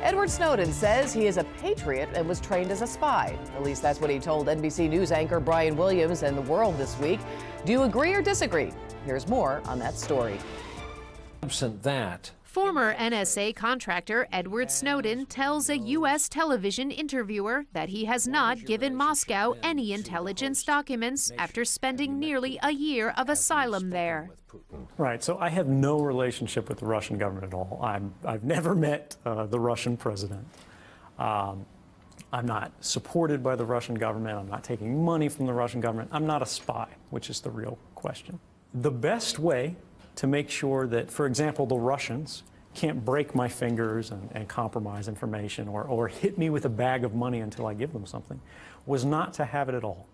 Edward Snowden says he is a patriot and was trained as a spy. At least that's what he told NBC News anchor Brian Williams and The World this week. Do you agree or disagree? Here's more on that story. Absent that, former NSA contractor Edward Snowden tells a U.S. television interviewer that he has not given Moscow any intelligence documents after spending nearly a year of asylum there. Right, so I have no relationship with the Russian government at all. I've never met the Russian president. I'm not supported by the Russian government. I'm not taking money from the Russian government. I'm not a spy, which is the real question. The best way to make sure that, for example, the Russians can't break my fingers and compromise information or hit me with a bag of money until I give them something, was not to have it at all.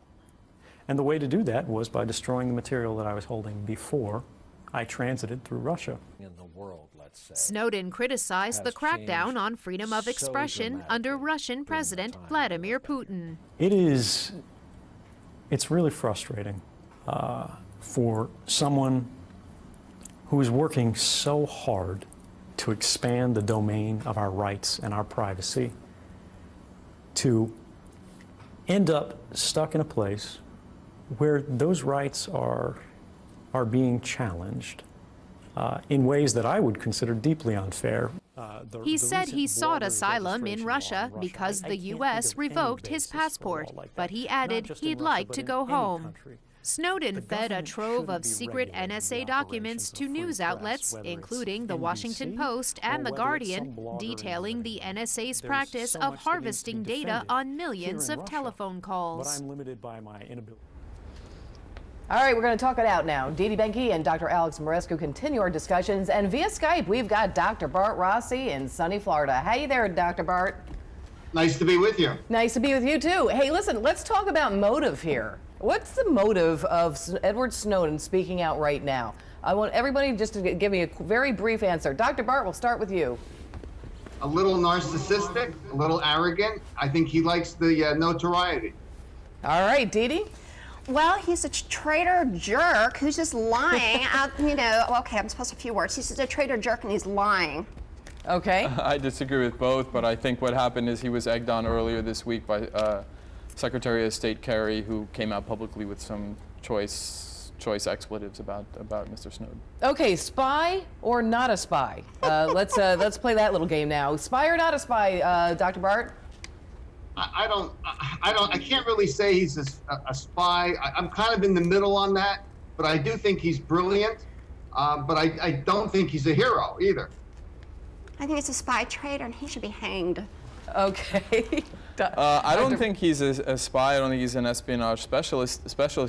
And the way to do that was by destroying the material that I was holding before I transited through Russia. in the world, let's say, Snowden criticized the crackdown on freedom of expression under Russian President Vladimir Putin. It's really frustrating for someone who is working so hard to expand the domain of our rights and our privacy to end up stuck in a place where those rights are being challenged in ways that I would consider deeply unfair. He said he sought asylum in Russia because the U.S. revoked his passport, but he added he'd like to go home. Snowden fed a trove of secret NSA documents to news outlets, including The Washington Post and The Guardian, detailing the NSA's practice of harvesting data on millions of telephone calls. But I'm limited by my inability. All right, we're going to talk it out now. Dee Dee Benkie and Dr. Alex Mirescu continue our discussions. And via Skype, we've got Dr. Bart Rossi in sunny Florida. Hey there, Dr. Bart. Nice to be with you. Nice to be with you, too. Hey, listen, let's talk about motive here. What's the motive of Edward Snowden speaking out right now? I want everybody just to give me a very brief answer. Dr. Bart, we'll start with you. A little narcissistic, a little arrogant. I think he likes the notoriety. All right, Dee Dee? Well, he's a traitor jerk who's just lying out, okay, I'm supposed to a few words. He's just a traitor jerk and he's lying. Okay. I disagree with both, but I think what happened is he was egged on earlier this week by Secretary of State Kerry, who came out publicly with some choice expletives about Mr. Snowden. Okay, spy or not a spy? Let's play that little game now. Spy or not a spy, Dr. Bart? I can't really say he's a spy. I'm kind of in the middle on that, but I do think he's brilliant. But I don't think he's a hero either. I think he's a spy traitor and he should be hanged. Okay. I don't think he's a spy. I don't think he's an espionage specialist.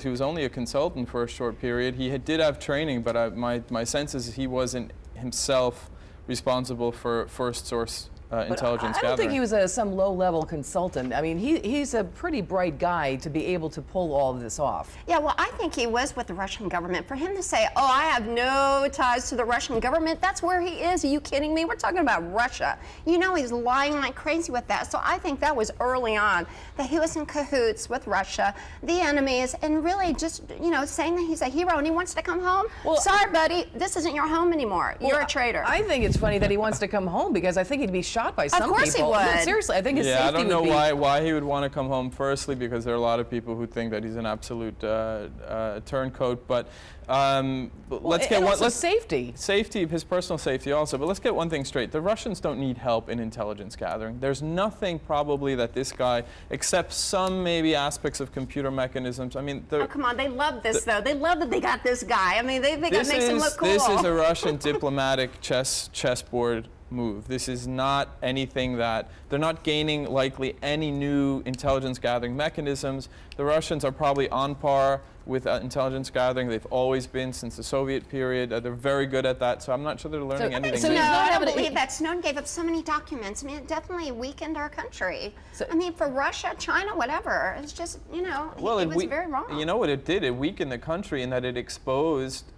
He was only a consultant for a short period. He did have training, but my sense is he wasn't himself responsible for first source intelligence gathering. I don't think he was some low-level consultant. I mean, he's a pretty bright guy to be able to pull all of this off. Yeah, well, I think he was with the Russian government. For him to say, oh, I have no ties to the Russian government, that's where he is. Are you kidding me? We're talking about Russia. You know he's lying like crazy with that. So I think that was early on, that he was in cahoots with Russia, the enemies, and really just, saying that he's a hero and he wants to come home. Well, sorry, buddy, this isn't your home anymore. You're a traitor. I think it's funny that he wants to come home because I think he'd be shot by some people. Of course he would. No, seriously, I think his safety I don't know would be... why he would want to come home. Firstly, because there are a lot of people who think that he's an absolute turncoat. But let's get one. Safety, his personal safety also. But let's get one thing straight: the Russians don't need help in intelligence gathering. There's nothing probably that this guy, except some maybe aspects of computer mechanisms. I mean, oh come on, they love this though. They love that they got this guy. I mean, they makes him look cool. This is a Russian diplomatic chessboard move. This is not anything that they're not gaining likely any new intelligence gathering mechanisms. The Russians are probably on par with intelligence gathering. They've always been since the Soviet period. They're very good at that, so I'm not sure they're learning anything new. No, I don't believe that. Snowden gave up so many documents. I mean, it definitely weakened our country. I mean, for Russia, China, whatever, it's just, he was very wrong. You know what it did? It weakened the country in that it exposed,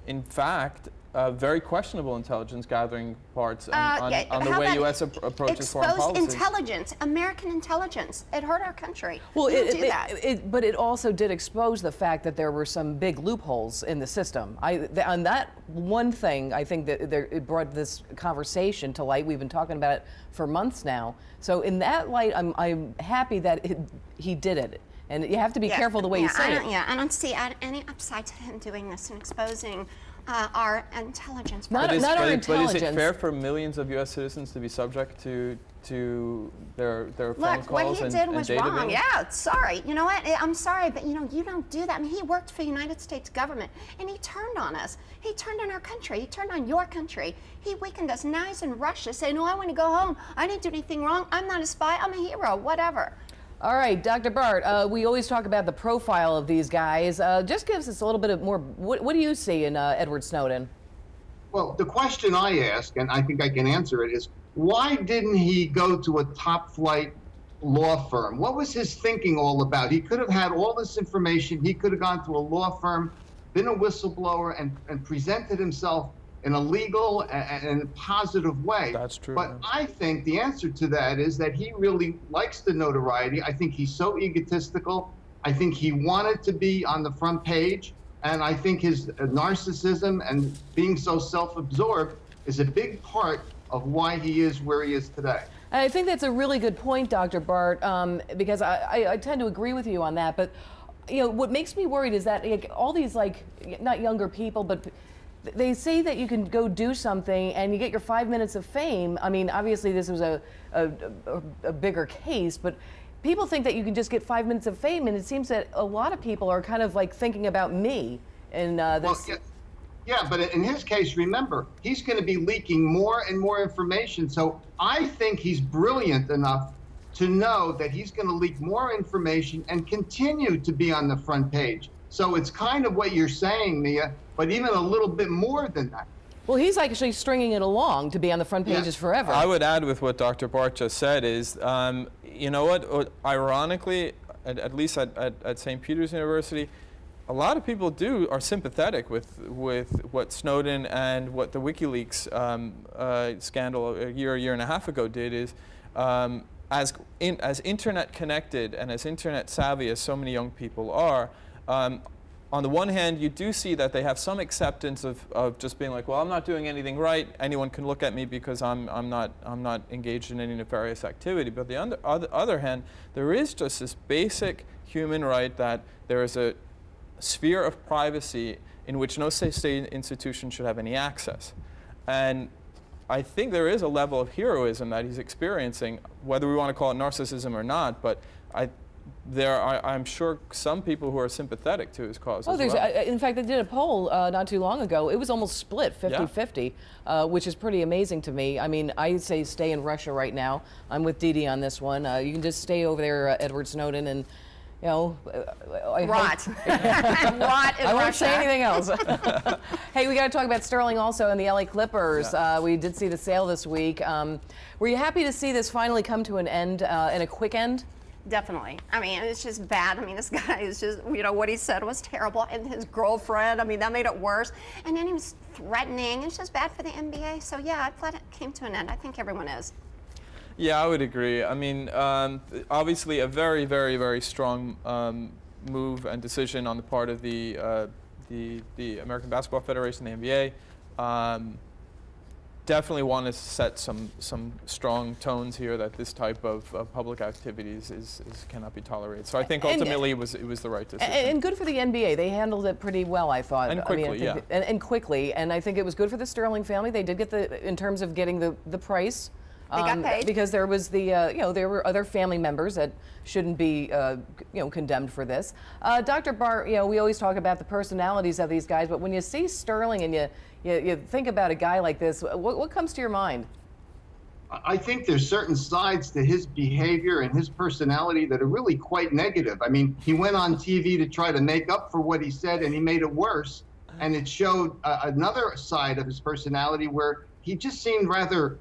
in fact, very questionable intelligence gathering parts on the how way about U.S. approaches foreign exposed policy. Intelligence, American intelligence. It hurt our country. Well, We don't do that. but it also did expose the fact that there were some big loopholes in the system. On that one thing, I think that it brought this conversation to light. We've been talking about it for months now. So in that light, I'm happy that he did it. And you have to be careful the way you say it. I don't see any upside to him doing this and exposing our intelligence. Not our intelligence. But is it fair for millions of U.S. citizens to be subject to their phone Look, calls what he did was data wrong. being? Yeah, sorry. You know what? I'm sorry, but you don't do that. I mean, he worked for the United States government, and he turned on us. He turned on our country. He turned on your country. He weakened us. Now he's in Russia saying, "No, I want to go home. I didn't do anything wrong. I'm not a spy. I'm a hero. Whatever." All right, Dr. Bart, we always talk about the profile of these guys. Just gives us a little bit of more, what do you see in Edward Snowden? Well, the question I ask, and I think I can answer it, is why didn't he go to a top flight law firm? What was his thinking all about? He could have had all this information. He could have gone to a law firm, been a whistleblower, and presented himself in a legal and positive way. That's true. But I think the answer to that is that he really likes the notoriety. I think he's so egotistical. I think he wanted to be on the front page. And I think his narcissism and being so self-absorbed is a big part of why he is where he is today. I think that's a really good point, Dr. Bart, because I tend to agree with you on that. But what makes me worried is that all these, not younger people, but they say that you can go do something and you get your 5 minutes of fame. I mean, obviously this was a bigger case, but people think that you can just get 5 minutes of fame, and it seems that a lot of people are kind of thinking about me in this. Well, yeah, but in his case, remember, he's going to be leaking more and more information. So I think he's brilliant enough to know that he's going to leak more information and continue to be on the front page. So it's kind of what you're saying, Mia, but even a little bit more than that. Well, he's actually stringing it along to be on the front pages forever. I would add with what Dr. Bart just said is, you know what, ironically, at least at St. Peter's University, a lot of people are sympathetic with what Snowden and what the WikiLeaks scandal a year and a half ago did is, as internet connected and as internet savvy as so many young people are, on the one hand, you do see that they have some acceptance of just being like, well, I'm not doing anything right. Anyone can look at me because I'm not engaged in any nefarious activity. But on the other hand, there is just this basic human right that there is a sphere of privacy in which no state institution should have any access. And I think there is a level of heroism that he's experiencing, whether we want to call it narcissism or not. But I'm sure some people who are sympathetic to his cause as well. In fact, they did a poll not too long ago. It was almost split, 50-50, which is pretty amazing to me. I mean, I say stay in Russia right now. I'm with Dee Dee on this one. You can just stay over there, Edward Snowden, and rot. Rot in I won't say Russia. anything else. Hey, we got to talk about Sterling also and the LA Clippers. We did see the sale this week. Were you happy to see this finally come to an end and a quick end? Definitely. I mean, it's just bad. I mean, this guy is just, what he said was terrible. And his girlfriend, I mean, that made it worse. And then he was threatening. It's just bad for the NBA. So, yeah, I'm glad it came to an end. I think everyone is. Yeah, I would agree. I mean, obviously a very, very, very strong move and decision on the part of the American Basketball Federation, the NBA. Definitely want to set some strong tones here that this type of public activities cannot be tolerated. So I think ultimately it was the right decision. And good for the NBA. They handled it pretty well, I thought. And quickly, I mean, and quickly. And I think it was good for the Sterling family. They did get in terms of getting the price. They got paid. Because there was there were other family members that shouldn't be, condemned for this. Dr. Bart, we always talk about the personalities of these guys, but when you see Sterling and you think about a guy like this, what comes to your mind? I think there's certain sides to his behavior and his personality that are really quite negative. I mean, he went on TV to try to make up for what he said, and he made it worse. And it showed another side of his personality where he just seemed rather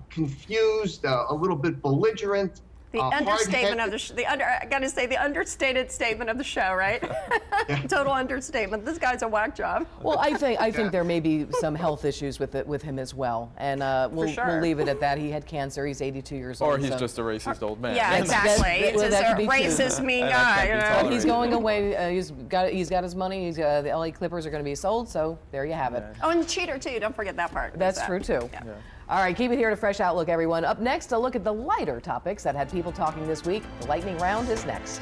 confused, a little bit belligerent. The understatement of the I got to say, the understated statement of the show, right? Total understatement. This guy's a whack job. Well, I think there may be some health issues with him as well, and we'll leave it at that. He had cancer. He's 82 years old. Or he's just a racist old man. Yeah, exactly. He's just a racist, mean guy. You know? He's going away. He's got his money. The LA Clippers are going to be sold. So there you have it. Oh, and cheater too. Don't forget that part. That's true too. Yeah. All right, keep it here to Fresh Outlook, everyone. Up next, a look at the lighter topics that had people talking this week. The lightning round is next.